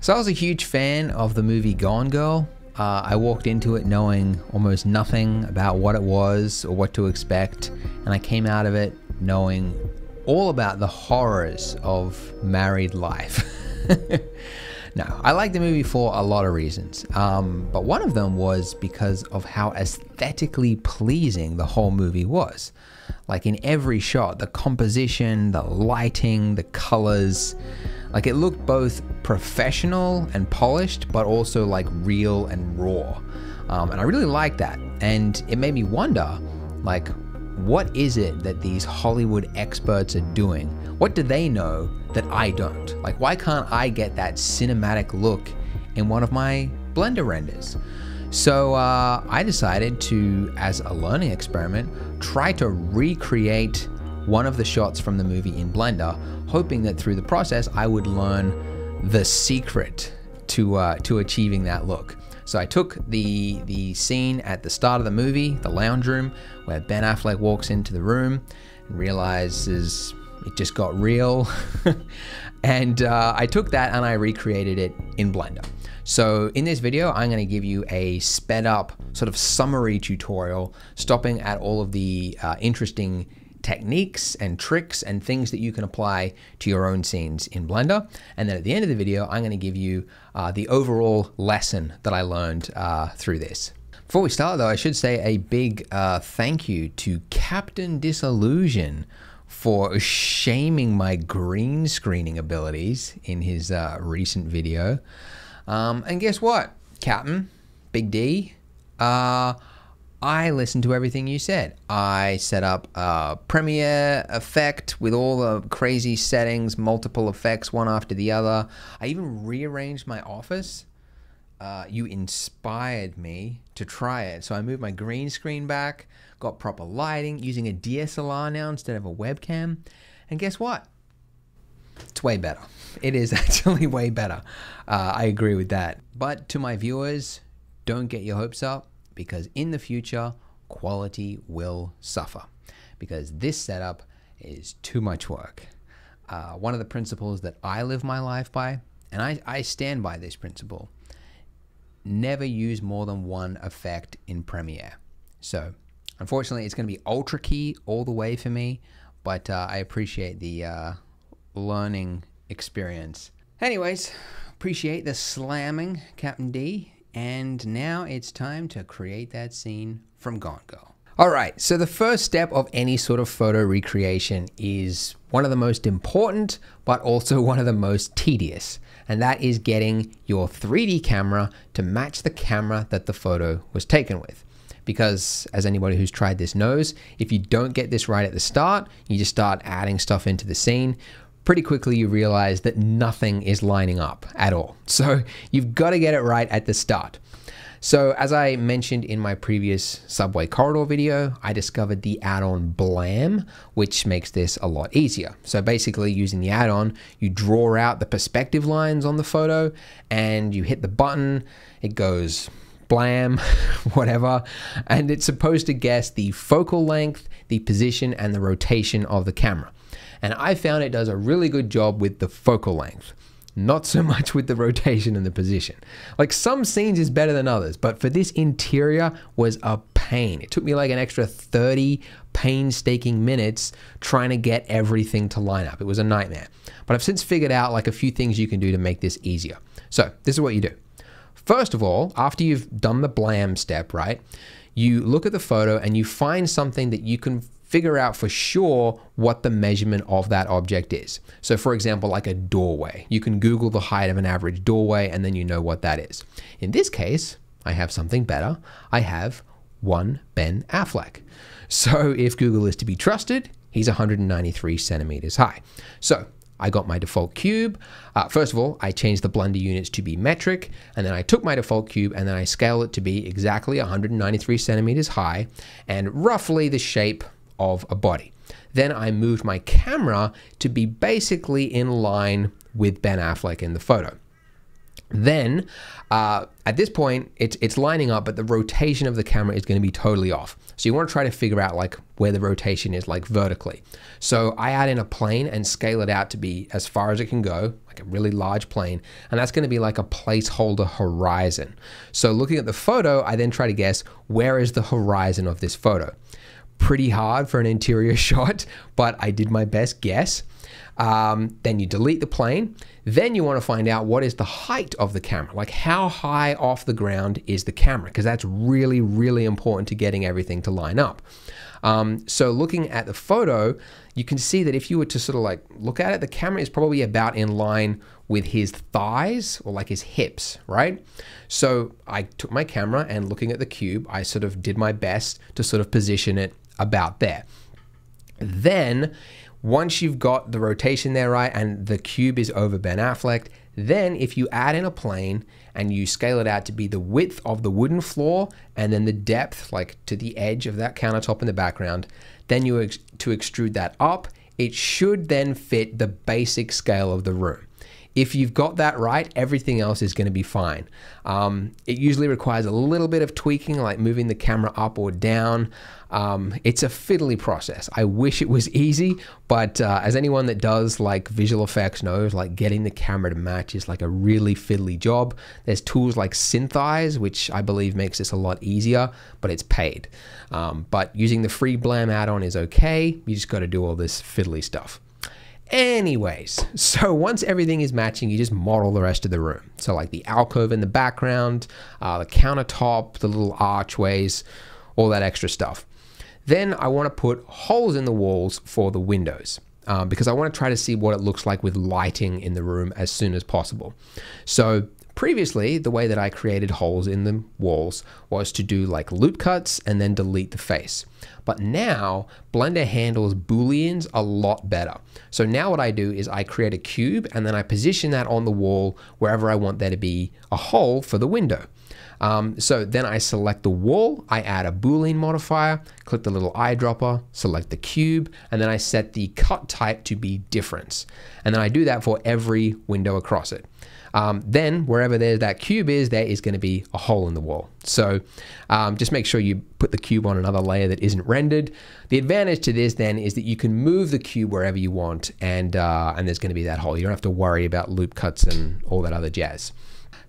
So I was a huge fan of the movie Gone Girl. I walked into it knowing almost nothing about what it was or what to expect, and I came out of it knowing all about the horrors of married life. No, I like the movie for a lot of reasons, but one of them was because of how aesthetically pleasing the whole movie was. Like in every shot, the composition, the lighting, the colors, like it looked both professional and polished, but also like real and raw. And I really liked that. And it made me wonder, like, what is it that these Hollywood experts are doing? What do they know that I don't? Like, why can't I get that cinematic look in one of my Blender renders? So I decided to, as a learning experiment, try to recreate one of the shots from the movie in Blender, hoping that through the process I would learn the secret to achieving that look. So I took the scene at the start of the movie, the lounge room, where Ben Affleck walks into the room and realizes it just got real. And I took that and I recreated it in Blender. So in this video, I'm going to give you a sped up sort of summary tutorial, stopping at all of the interesting techniques and tricks and things that you can apply to your own scenes in Blender. And then at the end of the video, I'm going to give you the overall lesson that I learned through this. Before we start though, I should say a big thank you to Captain Disillusion for shaming my green screening abilities in his recent video. And guess what, Captain, Big D, I listened to everything you said. I set up a Premiere effect with all the crazy settings, multiple effects, one after the other. I even rearranged my office. You inspired me to try it. So I moved my green screen back, got proper lighting, using a DSLR now instead of a webcam. And guess what? It's way better. It is actually way better. I agree with that. But to my viewers, don't get your hopes up, because in the future, quality will suffer, because this setup is too much work. One of the principles that I live my life by, and I stand by this principle, never use more than one effect in Premiere. So unfortunately, it's going to be Ultra Key all the way for me, but I appreciate the learning experience. Anyways, appreciate the slamming, Captain D. And now it's time to create that scene from Gone Girl. All right, so the first step of any sort of photo recreation is one of the most important, but also one of the most tedious. And that is getting your 3D camera to match the camera that the photo was taken with. Because as anybody who's tried this knows, if you don't get this right at the start, you just start adding stuff into the scene, pretty quickly you realize that nothing is lining up at all. So you've got to get it right at the start. So as I mentioned in my previous subway corridor video, I discovered the add-on Blam, which makes this a lot easier. So basically using the add-on, you draw out the perspective lines on the photo and you hit the button, it goes blam, whatever, and it's supposed to guess the focal length, the position, and the rotation of the camera. And I found it does a really good job with the focal length, not so much with the rotation and the position. Like some scenes is better than others, but for this interior was a pain. It took me like an extra 30 painstaking minutes trying to get everything to line up. It was a nightmare. But I've since figured out like a few things you can do to make this easier. So this is what you do. First of all, after you've done the Blam step, right, you look at the photo and you find something that you can figure out for sure what the measurement of that object is. So for example, like a doorway, you can Google the height of an average doorway and then you know what that is. In this case, I have something better. I have one Ben Affleck. So if Google is to be trusted, he's 193 centimeters high. So I got my default cube. First of all, I changed the Blender units to be metric, and then I took my default cube and then I scaled it to be exactly 193 centimeters high and roughly the shape of a body. Then I moved my camera to be basically in line with Ben Affleck in the photo. Then at this point, it's lining up, but the rotation of the camera is going to be totally off. So you want to try to figure out like where the rotation is, like vertically. So I add in a plane and scale it out to be as far as it can go, like a really large plane, and that's going to be like a placeholder horizon. So looking at the photo, I then try to guess where is the horizon of this photo. Pretty hard for an interior shot, but I did my best guess. Then you delete the plane. Then you want to find out what is the height of the camera, like how high off the ground is the camera, because that's really, really important to getting everything to line up. So looking at the photo, you can see that if you were to sort of like look at it, the camera is probably about in line with his thighs or like his hips, right? So I took my camera and looking at the cube, I sort of did my best to sort of position it about there. Then once you've got the rotation there right and the cube is over Ben Affleck, then if you add in a plane and you scale it out to be the width of the wooden floor and then the depth like to the edge of that countertop in the background, then to extrude that up, it should then fit the basic scale of the room. If you've got that right, everything else is going to be fine. It usually requires a little bit of tweaking, like moving the camera up or down. It's a fiddly process. I wish it was easy, but as anyone that does like visual effects knows, like getting the camera to match is like a really fiddly job. There's tools like Synthesize, which I believe makes this a lot easier, but it's paid. But using the free Blam add-on is okay. You just got to do all this fiddly stuff. Anyways, so once everything is matching, you just model the rest of the room. So like the alcove in the background, the countertop, the little archways, all that extra stuff. Then I want to put holes in the walls for the windows because I want to try to see what it looks like with lighting in the room as soon as possible. So previously, the way that I created holes in the walls was to do like loop cuts and then delete the face. But now Blender handles Booleans a lot better. So now what I do is I create a cube and then I position that on the wall wherever I want there to be a hole for the window. So then I select the wall, I add a Boolean modifier, click the little eyedropper, select the cube, and then I set the cut type to be difference. And then I do that for every window across it. Then wherever that cube is, there is going to be a hole in the wall. So just make sure you put the cube on another layer that isn't rendered. The advantage to this then is that you can move the cube wherever you want and there's going to be that hole. You don't have to worry about loop cuts and all that other jazz.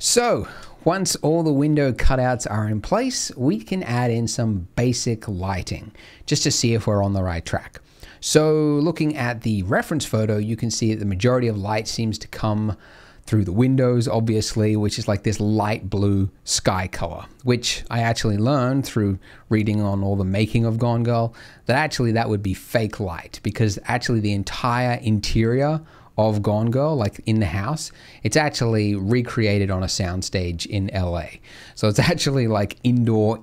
So once all the window cutouts are in place, we can add in some basic lighting just to see if we're on the right track. So looking at the reference photo, you can see that the majority of light seems to come through the windows, obviously, which is like this light blue sky color, which I actually learned through reading on all the making of Gone Girl, that actually that would be fake light because actually the entire interior of Gone Girl, like in the house, it's actually recreated on a soundstage in LA. So it's actually like indoor.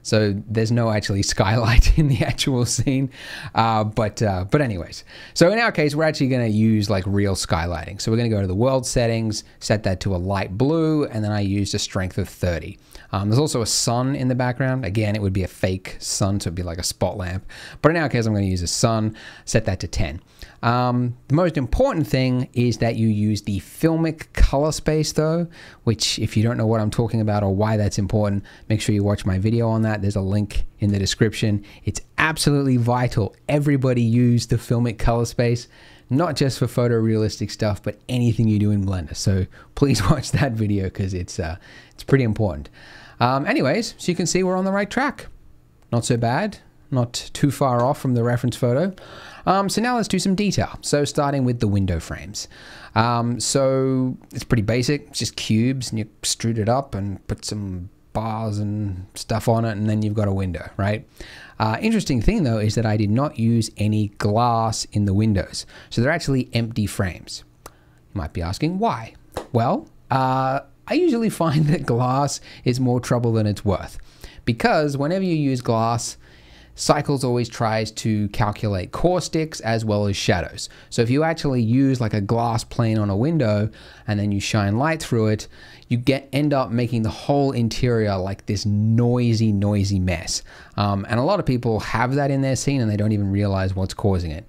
So there's no actually skylight in the actual scene. But anyways, so in our case, we're actually going to use like real skylighting. So we're going to go to the world settings, set that to a light blue, and then I used a strength of 30. There's also a sun in the background. Again, it would be a fake sun, so it'd be like a spot lamp. But in our case, I'm going to use a sun, set that to 10. The most important thing is that you use the filmic color space though, which if you don't know what I'm talking about or why that's important, make sure you watch my video on that. There's a link in the description. It's absolutely vital. Everybody use the filmic color space, not just for photorealistic stuff, but anything you do in Blender. So please watch that video because it's pretty important. Anyways, so you can see we're on the right track. Not so bad. Not too far off from the reference photo. So now let's do some detail. So starting with the window frames. So it's pretty basic. It's just cubes and you extrude it up and put some bars and stuff on it and then you've got a window, right? Interesting thing though is that I did not use any glass in the windows. So they're actually empty frames. You might be asking why? Well, I usually find that glass is more trouble than it's worth because whenever you use glass, Cycles always tries to calculate caustics as well as shadows. So if you actually use like a glass plane on a window and then you shine light through it, you end up making the whole interior like this noisy mess. And a lot of people have that in their scene and they don't even realize what's causing it.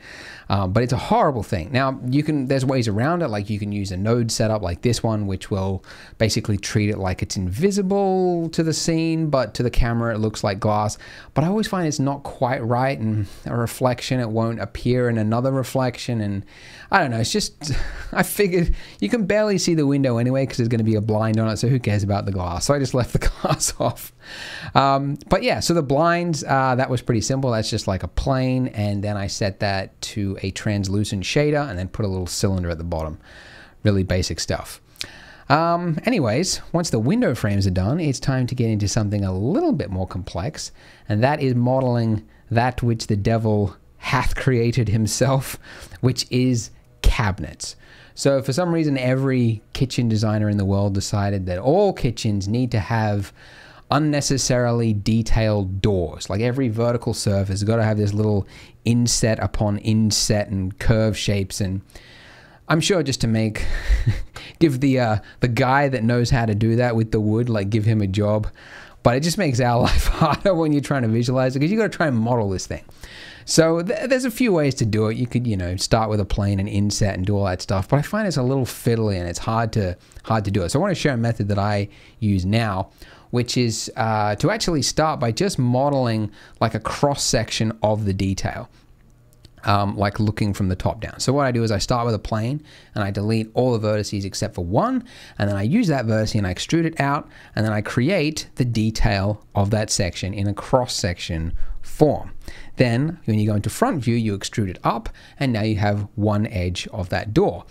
But it's a horrible thing. Now, there's ways around it, like you can use a node setup like this one, which will basically treat it like it's invisible to the scene, but to the camera it looks like glass. But I always find it's not quite right, and a reflection, it won't appear in another reflection, and I don't know, it's just, I figured you can barely see the window anyway because there's going to be a blind on it, so who cares about the glass? So I just left the glass off. But yeah, so the blinds, that was pretty simple. That's just like a plane, and then I set that to a translucent shader and then put a little cylinder at the bottom. Really basic stuff. Anyways, once the window frames are done, it's time to get into something a little bit more complex, and that is modeling that which the devil hath created himself, which is cabinets. So for some reason, every kitchen designer in the world decided that all kitchens need to have unnecessarily detailed doors. Like every vertical surface has got to have this little inset upon inset and curve shapes, and I'm sure just to make give the guy that knows how to do that with the wood, like give him a job. But it just makes our life harder when you're trying to visualize it, because you got to try and model this thing. So there's a few ways to do it. You could, start with a plane and inset and do all that stuff, but I find it's a little fiddly and it's hard to do it. So I want to share a method that I use now, which is to actually start by just modeling like a cross section of the detail. Like looking from the top down. So what I do is I start with a plane and I delete all the vertices except for one, and then I use that vertex and I extrude it out, and then I create the detail of that section in a cross section form. Then when you go into front view, you extrude it up, and now you have one edge of that door.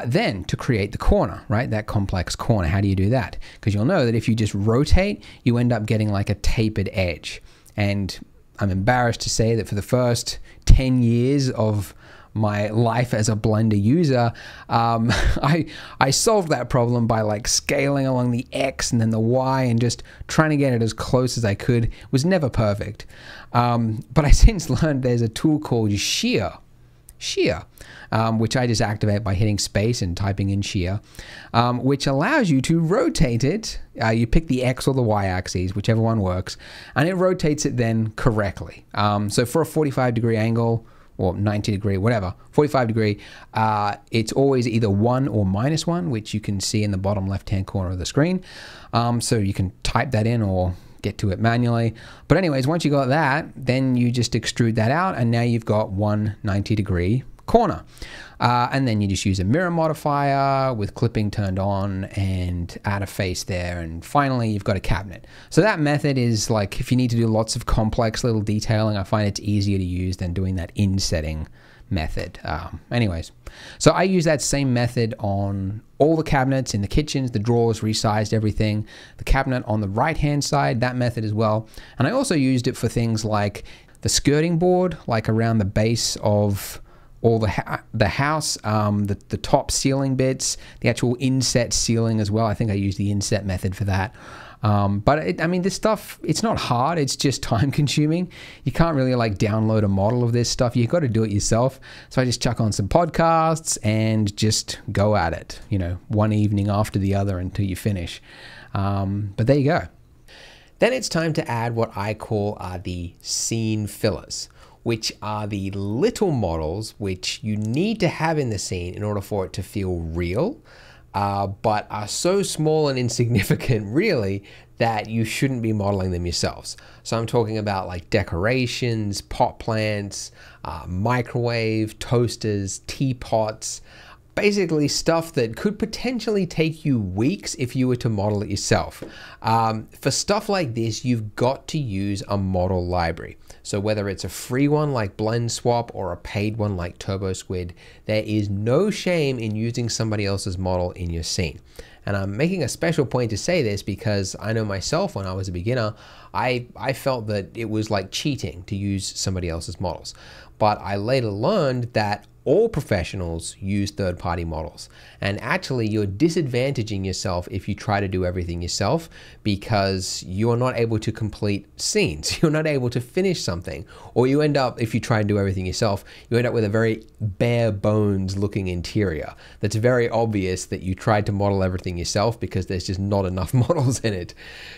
Then to create the corner, right? That complex corner, how do you do that? Because you'll know that if you just rotate, you end up getting like a tapered edge. And I'm embarrassed to say that for the first 10 years of my life as a Blender user, I solved that problem by like scaling along the X and then the Y and just trying to get it as close as I could. It was never perfect. But I since learned there's a tool called shear, which I just activate by hitting space and typing in shear, which allows you to rotate it. You pick the X or the Y axes, whichever one works, and it rotates it then correctly. So for a 45-degree angle, or 90 degree, whatever, 45 degree, it's always either 1 or -1, which you can see in the bottom left-hand corner of the screen. So you can type that in or get to it manually. But anyways, once you got that, then you just extrude that out, and now you've got one 90-degree corner. And then you just use a mirror modifier with clipping turned on and add a face there, and finally you've got a cabinet. So that method is like, if you need to do lots of complex little detailing, I find it's easier to use than doing that insetting method. Anyways, so I use that same method on all the cabinets in the kitchens, the drawers, resized everything. The cabinet on the right hand side, that method as well. And I also used it for things like the skirting board, like around the base of all the house, the top ceiling bits, the actual inset ceiling as well. I think I used the inset method for that. But I mean, this stuff, it's not hard. It's just time consuming. You can't really like download a model of this stuff. You've got to do it yourself. So I just chuck on some podcasts and just go at it, one evening after the other until you finish. But there you go. Then it's time to add what I call the scene fillers, which are the little models which you need to have in the scene in order for it to feel real, but are so small and insignificant really that you shouldn't be modeling them yourselves. So I'm talking about like decorations, pot plants, microwave, toasters, teapots, basically stuff that could potentially take you weeks if you were to model it yourself. For stuff like this, you've got to use a model library. So whether it's a free one like Blend Swap or a paid one like Turbo Squid, there is no shame in using somebody else's model in your scene. And I'm making a special point to say this because I know myself, when I was a beginner, I felt that it was like cheating to use somebody else's models. But I later learned that all professionals use third-party models, and actually you're disadvantaging yourself if you try to do everything yourself, because you're not able to complete scenes, you're not able to finish something, or you end up, if you try and do everything yourself, you end up with a very bare bones looking interior that's very obvious that you tried to model everything everything yourself because there's just not enough models in it.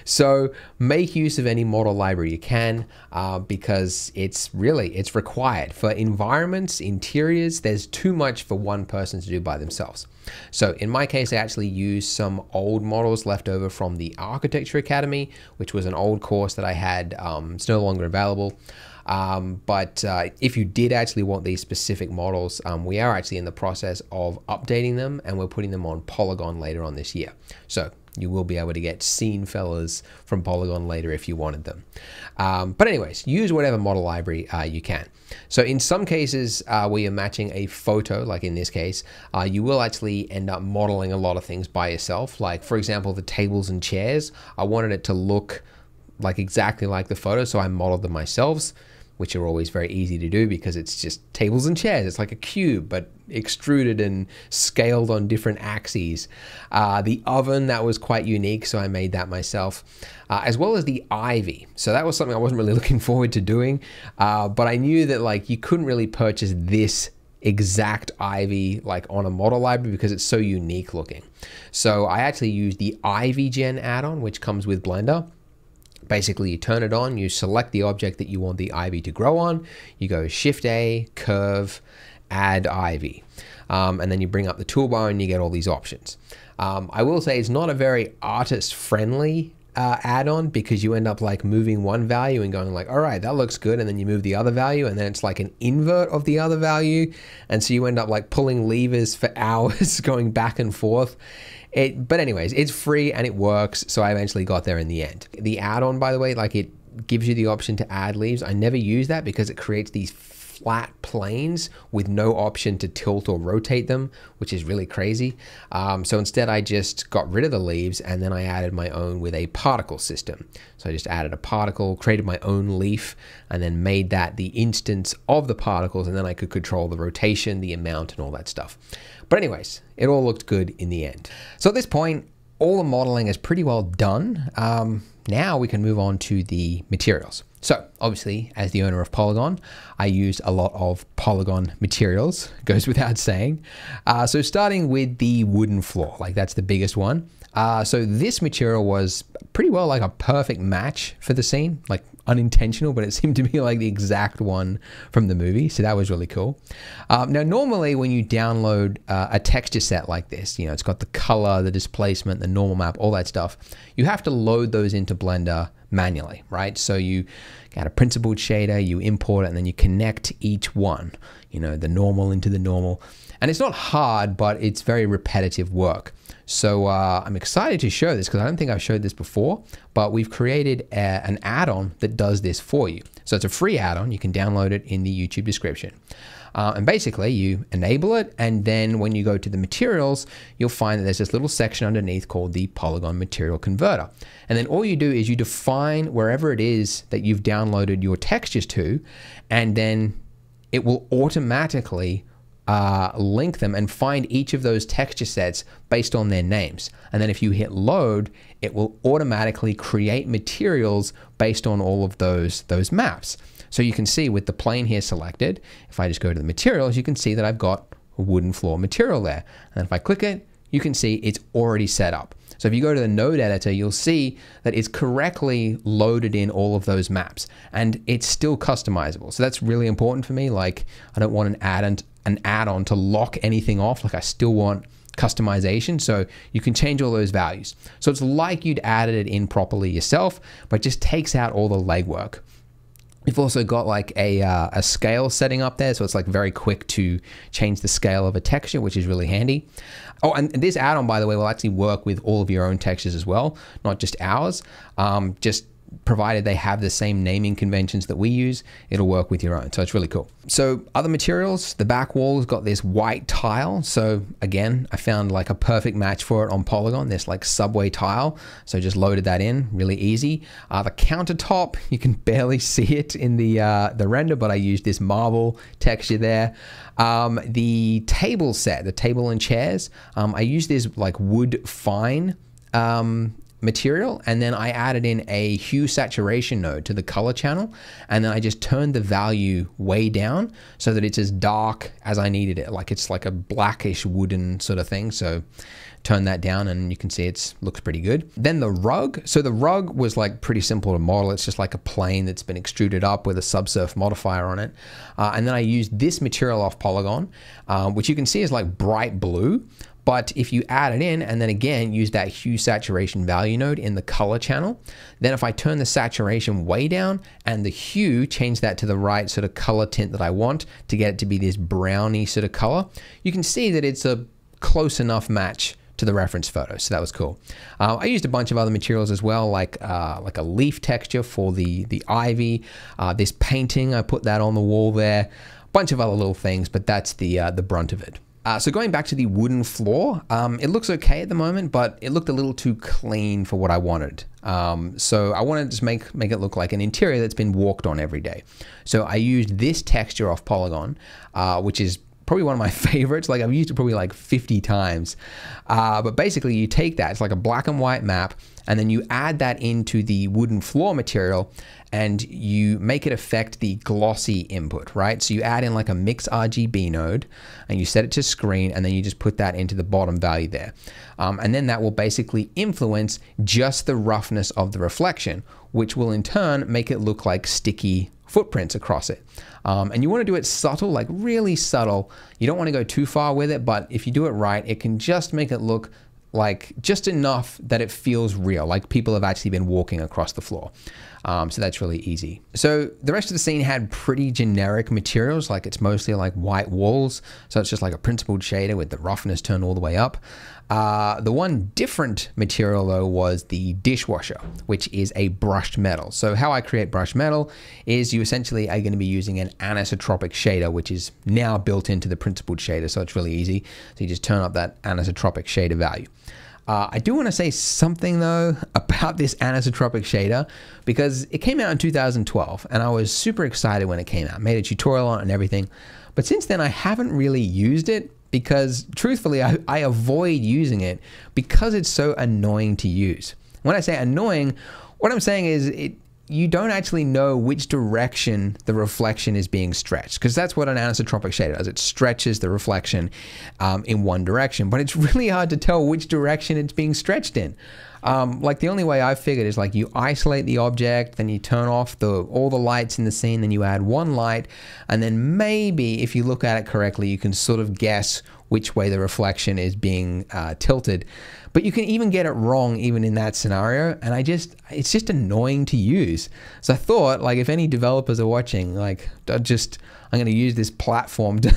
So make use of any model library you can because it's required. For environments, interiors, there's too much for one person to do by themselves. So in my case, I actually used some old models left over from the Architecture Academy, which was an old course that I had. It's no longer available. But if you did actually want these specific models, we are actually in the process of updating them, and we're putting them on Polygon later on this year. So you will be able to get scene fellas from Polygon later if you wanted them. But anyways, use whatever model library you can. So in some cases where you're matching a photo, like in this case, you will actually end up modeling a lot of things by yourself. Like for example, the tables and chairs, I wanted it to look like exactly like the photo, so I modeled them myself, which are always very easy to do because it's just tables and chairs. It's like a cube, but extruded and scaled on different axes. The oven, that was quite unique, so I made that myself, as well as the ivy. So that was something I wasn't really looking forward to doing, but I knew that like you couldn't really purchase this exact ivy like on a model library because it's so unique looking. So I actually used the Ivy Gen add-on, which comes with Blender. Basically, you turn it on, you select the object that you want the ivy to grow on, you go Shift A, Curve, Add Ivy, and then you bring up the toolbar and you get all these options. I will say it's not a very artist-friendly add-on because you end up like moving one value and going like, all right, that looks good, and then you move the other value, and then it's like an invert of the other value, and so you end up like pulling levers for hours going back and forth. But anyways, it's free and it works, so I eventually got there in the end. The add-on, by the way, like it gives you the option to add leaves. I never use that because it creates these flat planes with no option to tilt or rotate them, which is really crazy. So instead I just got rid of the leaves and then I added my own with a particle system. So I just added a particle, created my own leaf, and then made that the instance of the particles, and then I could control the rotation, the amount, and all that stuff. But anyways, it all looked good in the end. So at this point, all the modeling is pretty well done. Now we can move on to the materials. So obviously, as the owner of Polygon, I used a lot of Polygon materials, goes without saying. So starting with the wooden floor, like that's the biggest one. So this material was pretty well like a perfect match for the scene, like unintentional, but it seemed to be like the exact one from the movie. So that was really cool. Now, normally when you download a texture set like this, you know, it's got the color, the displacement, the normal map, all that stuff. You have to load those into Blender manually, right? So you got a principled shader, you import it, and then you connect each one, you know, the normal into the normal. And it's not hard, but it's very repetitive work. So I'm excited to show this because I don't think I've showed this before, but we've created an add-on that does this for you. So it's a free add-on. You can download it in the YouTube description. And basically you enable it, and then when you go to the materials, you'll find that there's this little section underneath called the Polygon Material Converter. And then all you do is you define wherever it is that you've downloaded your textures to, and then it will automatically link them and find each of those texture sets based on their names. And then if you hit load, it will automatically create materials based on all of those maps. So you can see with the plane here selected, if I just go to the materials, you can see that I've got a wooden floor material there. And if I click it, you can see it's already set up. So if you go to the node editor, you'll see that it's correctly loaded in all of those maps, and it's still customizable. So that's really important for me. Like, I don't want an add-on to lock anything off. Like, I still want customization, so you can change all those values. So it's like you'd added it in properly yourself, but just takes out all the legwork. We've also got like a scale setting up there, so it's like very quick to change the scale of a texture, which is really handy. Oh, and this add-on, by the way, will actually work with all of your own textures as well, not just ours. Just provided they have the same naming conventions that we use, it'll work with your own. So it's really cool. So other materials, the back wall's got this white tile. So again, I found like a perfect match for it on Polygon, this like subway tile. So just loaded that in, really easy. The countertop, you can barely see it in the render, but I used this marble texture there. The table set, the table and chairs, I used this like wood fine material, and then I added in a hue saturation node to the color channel, and then I just turned the value way down so that it's as dark as I needed it. Like it's like a blackish wooden sort of thing. So turn that down and you can see it looks pretty good. Then the rug. So the rug was like pretty simple to model. It's just like a plane that's been extruded up with a subsurf modifier on it. And then I used this material off Polygon, which you can see is like bright blue. But if you add it in and then again use that hue saturation value node in the color channel, then if I turn the saturation way down and the hue, change that to the right sort of color tint that I want to get it to be this browny sort of color, you can see that it's a close enough match to the reference photo. So that was cool. I used a bunch of other materials as well, like a leaf texture for the ivy, this painting, I put that on the wall there, a bunch of other little things, but that's the brunt of it. So going back to the wooden floor, it looks okay at the moment, but it looked a little too clean for what I wanted. So I wanted to just make it look like an interior that's been walked on every day. So I used this texture off Polygon, which is probably one of my favorites. Like I've used it probably like 50 times. But basically you take that, it's like a black and white map, and then you add that into the wooden floor material and you make it affect the glossy input, right? So you add in like a mix RGB node and you set it to screen, and then you just put that into the bottom value there. And then that will basically influence just the roughness of the reflection, which will in turn make it look like sticky footprints across it. And you want to do it subtle, like really subtle. You don't want to go too far with it, but if you do it right, it can just make it look like just enough that it feels real, like people have actually been walking across the floor. So that's really easy. So the rest of the scene had pretty generic materials, like it's mostly like white walls. So it's just like a principled shader with the roughness turned all the way up. The one different material though was the dishwasher, which is a brushed metal. So how I create brushed metal is you essentially are going to be using an anisotropic shader, which is now built into the principled shader. So it's really easy. So you just turn up that anisotropic shader value. I do want to say something though about this anisotropic shader, because it came out in 2012 and I was super excited when it came out, made a tutorial on it and everything. But since then I haven't really used it because truthfully I avoid using it because it's so annoying to use. When I say annoying, what I'm saying is you don't actually know which direction the reflection is being stretched, because that's what an anisotropic shader does. It stretches the reflection in one direction, but it's really hard to tell which direction it's being stretched in. Like the only way I've figured is like you isolate the object, then you turn off all the lights in the scene, then you add one light, and then maybe if you look at it correctly, you can sort of guess which way the reflection is being tilted. But you can even get it wrong even in that scenario, and it's just annoying to use. So I thought, like, if any developers are watching, like, I'm going to use this platform to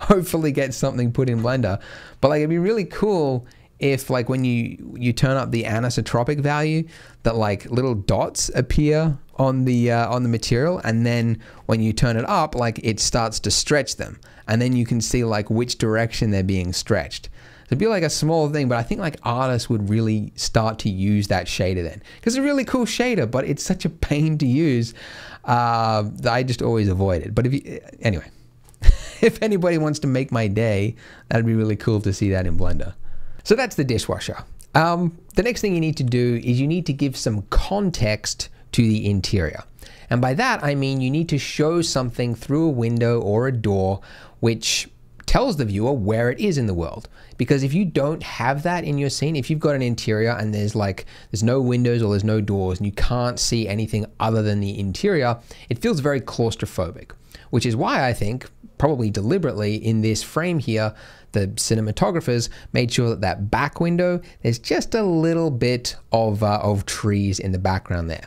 hopefully get something put in Blender. But like, it'd be really cool if, like, when you turn up the anisotropic value, that like little dots appear on the material, and then when you turn it up, like it starts to stretch them, and then you can see like which direction they're being stretched. It'd be like a small thing, but I think like artists would really start to use that shader then, because it's a really cool shader, but it's such a pain to use that I just always avoid it. But anyway, if anybody wants to make my day, that'd be really cool to see that in Blender. So that's the dishwasher. The next thing you need to do is you need to give some context to the interior. And by that, I mean you need to show something through a window or a door which tells the viewer where it is in the world. Because if you don't have that in your scene, if you've got an interior and there's no windows or there's no doors and you can't see anything other than the interior, it feels very claustrophobic. Which is why I think, probably deliberately in this frame here, the cinematographers made sure that back window, there's just a little bit of trees in the background there.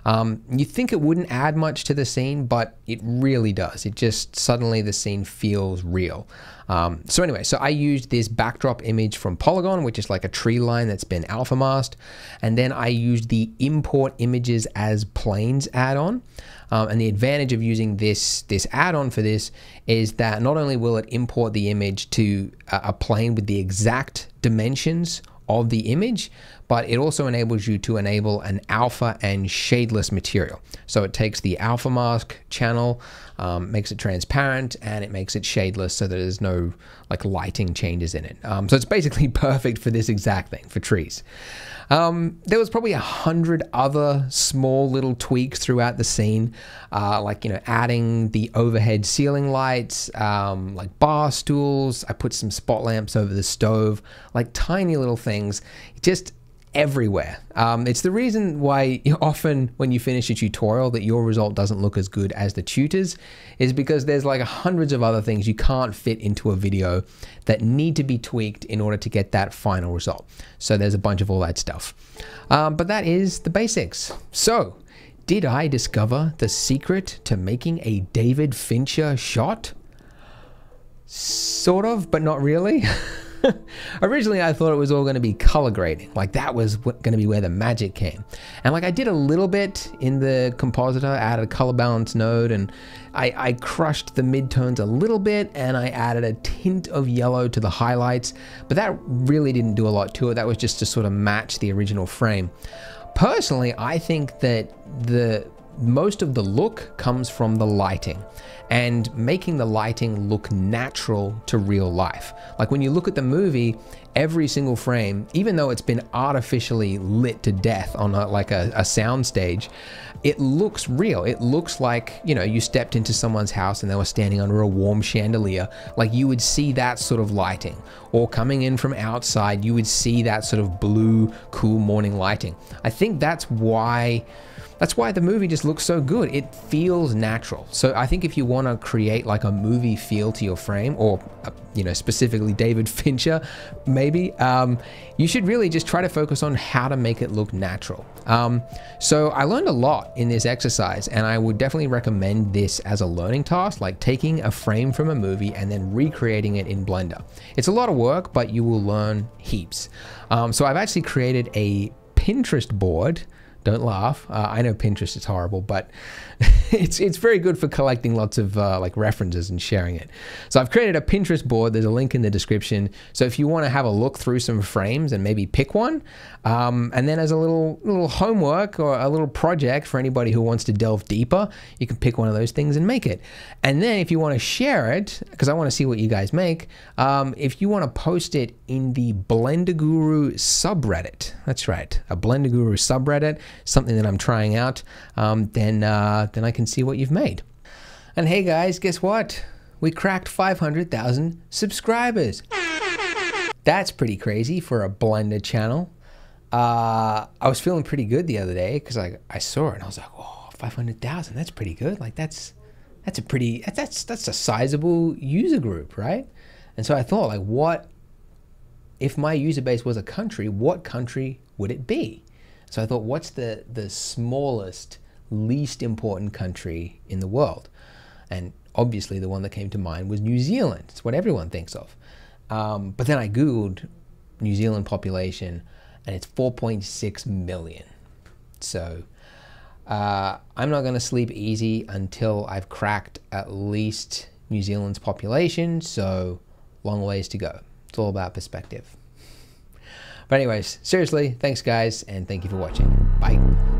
You think it wouldn't add much to the scene, but it really does. It just suddenly the scene feels real. So anyway, so I used this backdrop image from Polygon, which is like a tree line that's been alpha masked. And then I used the import images as planes add-on. And the advantage of using this add-on for this is that not only will it import the image to a plane with the exact dimensions of the image, but it also enables you to enable an alpha and shadeless material. So it takes the alpha mask channel, makes it transparent, and it makes it shadeless so that there's no like lighting changes in it. So it's basically perfect for this exact thing, for trees. There was probably 100 other small little tweaks throughout the scene, like, you know, adding the overhead ceiling lights, like bar stools. I put some spot lamps over the stove, like tiny little things, just everywhere. It's the reason why often when you finish a tutorial that your result doesn't look as good as the tutor's, is because there's like hundreds of other things you can't fit into a video that need to be tweaked in order to get that final result. So there's a bunch of all that stuff. But that is the basics. So did I discover the secret to making a David Fincher shot? Sort of, but not really. Originally, I thought it was all going to be color grading, like that was going to be where the magic came. And like I did a little bit in the compositor, added a color balance node, and I crushed the midtones a little bit, and I added a tint of yellow to the highlights, but that really didn't do a lot to it. That was just to sort of match the original frame. Personally, I think that most of the look comes from the lighting and making the lighting look natural to real life. Like when you look at the movie, every single frame, even though it's been artificially lit to death on like a sound stage, it looks real. It looks like, you know, you stepped into someone's house and they were standing under a warm chandelier. Like you would see that sort of lighting, or coming in from outside, you would see that sort of blue, cool morning lighting. I think that's why the movie just looks so good. It feels natural. So I think if you want to create like a movie feel to your frame, or you know, specifically David Fincher, maybe, you should really just try to focus on how to make it look natural. So I learned a lot in this exercise, and I would definitely recommend this as a learning task, like taking a frame from a movie and then recreating it in Blender. It's a lot of work, but you will learn heaps. So I've actually created a Pinterest board. Don't laugh. I know Pinterest is horrible, but it's very good for collecting lots of like references and sharing it. So I've created a Pinterest board. There's a link in the description. So if you want to have a look through some frames and maybe pick one, and then as a little homework or a little project for anybody who wants to delve deeper, you can pick one of those things and make it. And then if you want to share it, because I want to see what you guys make, if you want to post it in the Blender Guru subreddit, that's right, a Blender Guru subreddit, something that I'm trying out, then I can see what you've made. And hey guys, guess what? We cracked 500,000 subscribers. That's pretty crazy for a Blender channel. I was feeling pretty good the other day because I saw it and I was like, oh, 500,000, that's pretty good. Like that's a sizable user group, right? And so I thought, like, what if my user base was a country, what country would it be? So I thought, what's the smallest, least important country in the world? And obviously the one that came to mind was New Zealand. It's what everyone thinks of. But then I Googled New Zealand population and it's 4.6 million. So I'm not gonna sleep easy until I've cracked at least New Zealand's population, so long ways to go. It's all about perspective. But anyways, seriously, thanks guys, and thank you for watching. Bye.